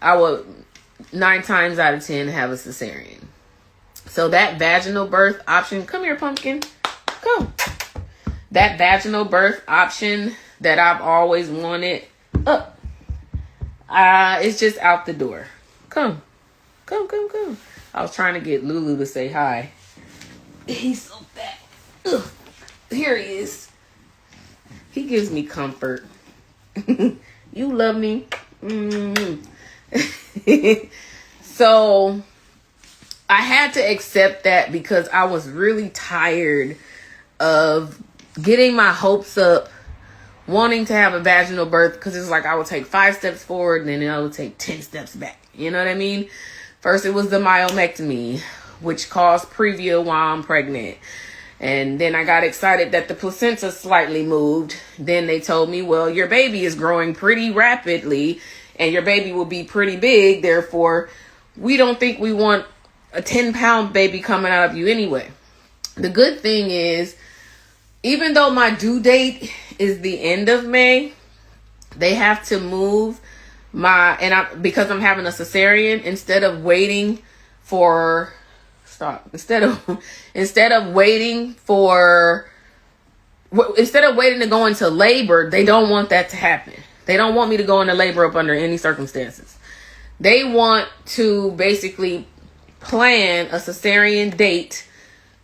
I would 9 times out of 10 have a cesarean. So that vaginal birth option, come here, pumpkin, come. That vaginal birth option that I've always wanted, it's just out the door. Come. I was trying to get Lulu to say hi. He's so fat. Ugh. Here he is. He gives me comfort. You love me. So I had to accept that because I was really tired of getting my hopes up, wanting to have a vaginal birth, because it's like I would take 5 steps forward and then I would take 10 steps back. You know what I mean? First it was the myomectomy, which caused previa while I'm pregnant. And then I got excited that the placenta slightly moved. Then they told me, well, your baby is growing pretty rapidly and your baby will be pretty big. Therefore, we don't think we want a 10-pound baby coming out of you anyway. The good thing is, even though my due date is the end of May, they have to move because I'm having a cesarean, instead of waiting to go into labor, they don't want that to happen. They don't want me to go into labor up under any circumstances. They want to basically plan a cesarean date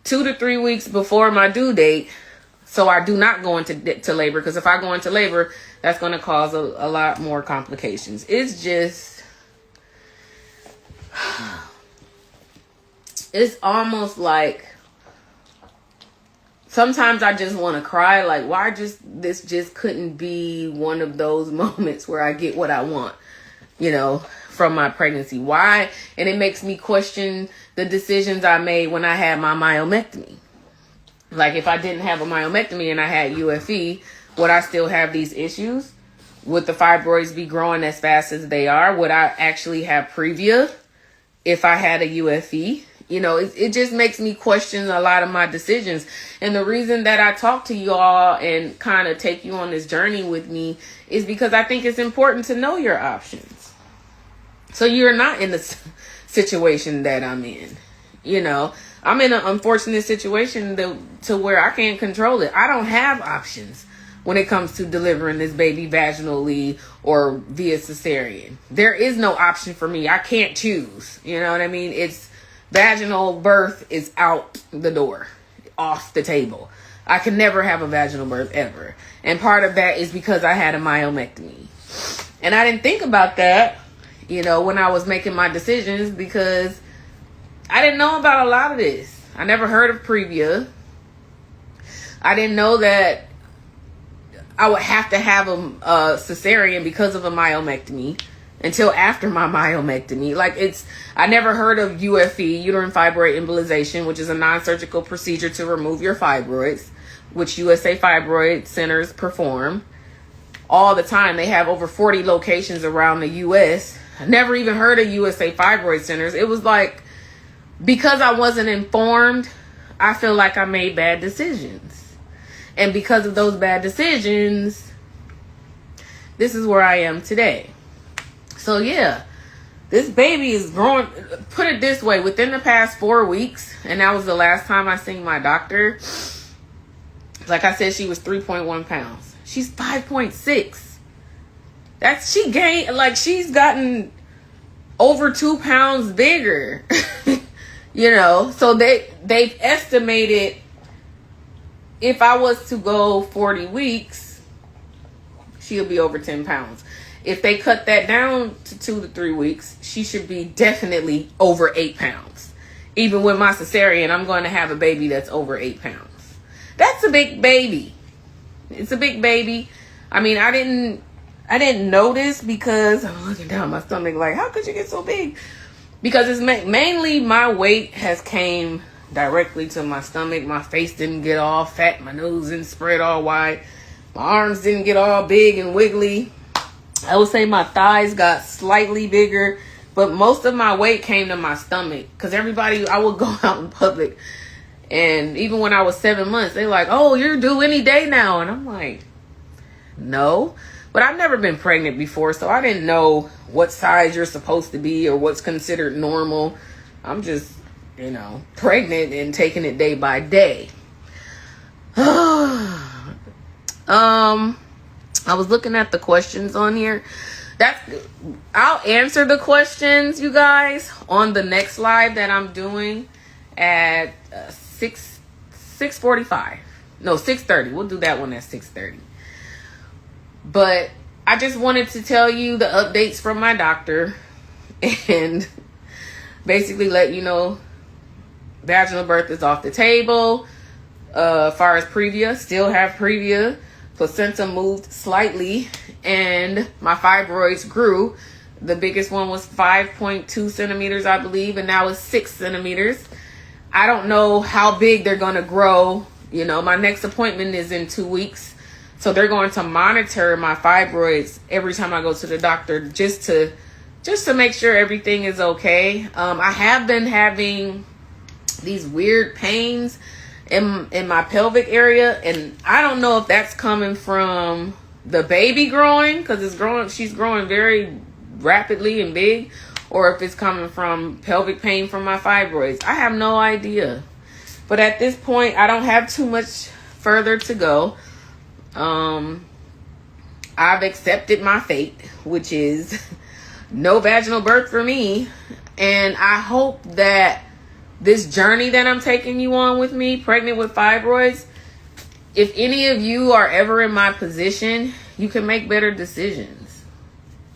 2 to 3 weeks before my due date, so I do not go into labor, because if I go into labor, that's going to cause a lot more complications. It's just, it's almost like sometimes I just want to cry. Like, why this just couldn't be one of those moments where I get what I want, from my pregnancy. Why? And it makes me question the decisions I made when I had my myomectomy. Like, if I didn't have a myomectomy and I had UFE, would I still have these issues? Would the fibroids be growing as fast as they are? Would I actually have previa if I had a UFE? It just makes me question a lot of my decisions. And the reason that I talk to you all and kind of take you on this journey with me is because I think it's important to know your options, so you're not in the situation that I'm in. I'm in an unfortunate situation to where I can't control it. I don't have options when it comes to delivering this baby vaginally or via cesarean. There is no option for me. I can't choose. You know what I mean? It's vaginal birth is out the door, off the table. I can never have a vaginal birth ever. And part of that is because I had a myomectomy. And I didn't think about that, when I was making my decisions, because I didn't know about a lot of this. I never heard of previa. I didn't know that I would have to have a cesarean because of a myomectomy until after my myomectomy. I never heard of UFE, uterine fibroid embolization, which is a non-surgical procedure to remove your fibroids, which USA Fibroid Centers perform all the time. They have over 40 locations around the U.S. I never even heard of USA Fibroid Centers. It was like, because I wasn't informed, I feel like I made bad decisions. And because of those bad decisions, this is where I am today. So yeah, this baby is growing. Put it this way, within the past 4 weeks, and that was the last time I seen my doctor. Like I said, she was 3.1 pounds. She's 5.6. She gained, she's gotten over 2 pounds bigger. So they've estimated, if I was to go 40 weeks, she'll be over 10 pounds. If they cut that down to 2 to 3 weeks, she should be definitely over 8 pounds. Even with my cesarean, I'm going to have a baby that's over 8 pounds. That's a big baby. It's a big baby. I mean, I didn't notice, because I'm looking down my stomach like, how could you get so big? Because it's mainly my weight has came directly to my stomach. My face didn't get all fat. My nose didn't spread all wide. My arms didn't get all big and wiggly. I would say my thighs got slightly bigger, but most of my weight came to my stomach. Because I would go out in public, and even when I was 7 months, they're like, oh, you're due any day now. And I'm like, no. But I've never been pregnant before, so I didn't know what size you're supposed to be or what's considered normal. I'm just, pregnant and taking it day by day. I was looking at the questions on here. I'll answer the questions, you guys, on the next live that I'm doing at 6:45. No, 6:30. We'll do that one at 6:30. But I just wanted to tell you the updates from my doctor and basically let you know vaginal birth is off the table. As far as previa, still have previa. Placenta moved slightly and my fibroids grew. The biggest one was 5.2 centimeters, I believe, and now it's 6 centimeters. I don't know how big they're going to grow. My next appointment is in 2 weeks. So they're going to monitor my fibroids every time I go to the doctor just to make sure everything is okay. I have been having these weird pains in my pelvic area, and I don't know if that's coming from the baby growing, because she's growing very rapidly and big, or if it's coming from pelvic pain from my fibroids. I have no idea. But at this point, I don't have too much further to go. I've accepted my fate, which is no vaginal birth for me. And I hope that this journey that I'm taking you on with me, pregnant with fibroids, if any of you are ever in my position, you can make better decisions,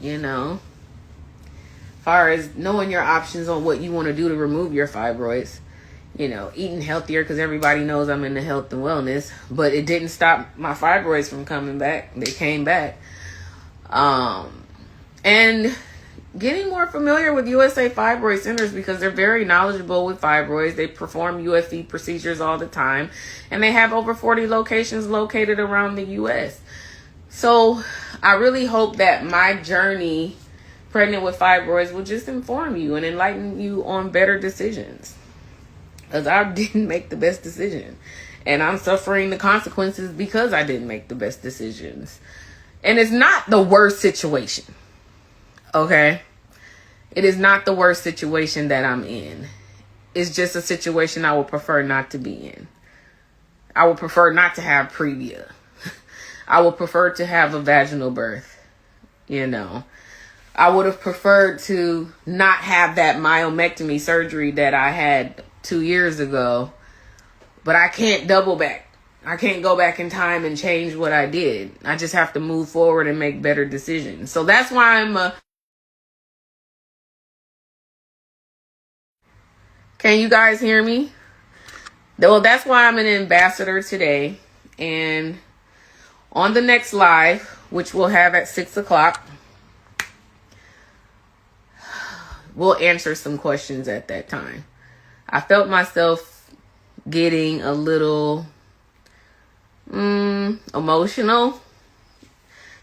as far as knowing your options on what you want to do to remove your fibroids, eating healthier, because everybody knows I'm into health and wellness, but it didn't stop my fibroids from coming back. They came back. And getting more familiar with USA Fibroid Centers, because they're very knowledgeable with fibroids. They perform UFE procedures all the time, and they have over 40 locations located around the US. So I really hope that my journey pregnant with fibroids will just inform you and enlighten you on better decisions, because I didn't make the best decision, and I'm suffering the consequences because I didn't make the best decisions. And it's not the worst situation. Okay, it is not the worst situation that I'm in. It's just a situation I would prefer not to be in. I would prefer not to have previa. I would prefer to have a vaginal birth. I would have preferred to not have that myomectomy surgery that I had 2 years ago. But I can't double back. I can't go back in time and change what I did. I just have to move forward and make better decisions. So that's why Can you guys hear me? Well, that's why I'm an ambassador today. And on the next live, which we'll have at 6 o'clock, we'll answer some questions at that time. I felt myself getting a little emotional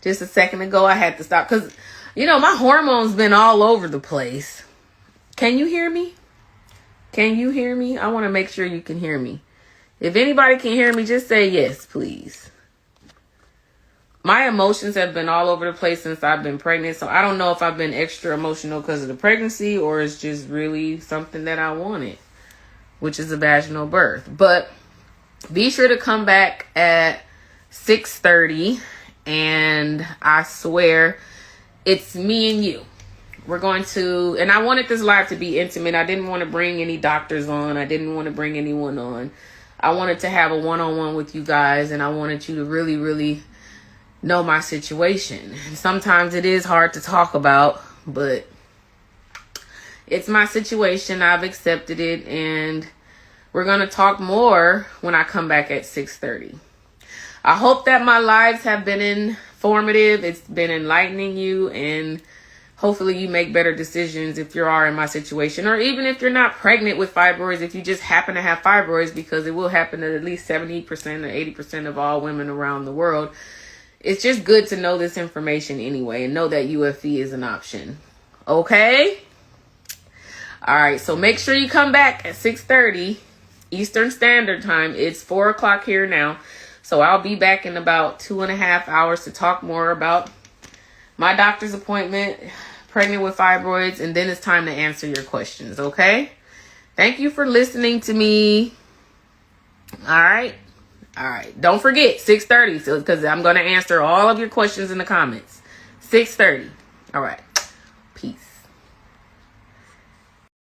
just a second ago. I had to stop because, my hormones been all over the place. Can you hear me? Can you hear me? I want to make sure you can hear me. If anybody can hear me, just say yes, please. My emotions have been all over the place since I've been pregnant. So I don't know if I've been extra emotional because of the pregnancy or it's just really something that I wanted, which is a vaginal birth. But be sure to come back at 6:30. And I swear it's me and you. We're going to, and I wanted this live to be intimate. I didn't want to bring any doctors on. I didn't want to bring anyone on. I wanted to have a one-on-one with you guys, and I wanted you to really, really know my situation. And sometimes it is hard to talk about, but it's my situation. I've accepted it, and we're going to talk more when I come back at 6:30. I hope that my lives have been informative. It's been enlightening you, and hopefully you make better decisions if you are in my situation, or even if you're not pregnant with fibroids, if you just happen to have fibroids, because it will happen to at least 70% or 80% of all women around the world. It's just good to know this information anyway and know that UFE is an option. Okay? All right, so make sure you come back at 6:30 Eastern Standard Time. It's 4 o'clock here now. So I'll be back in about 2.5 hours to talk more about my doctor's appointment, pregnant with fibroids, and then it's time to answer your questions, okay? Thank you for listening to me. All right. Don't forget, 6:30, so because I'm going to answer all of your questions in the comments. 6:30. All right. Peace.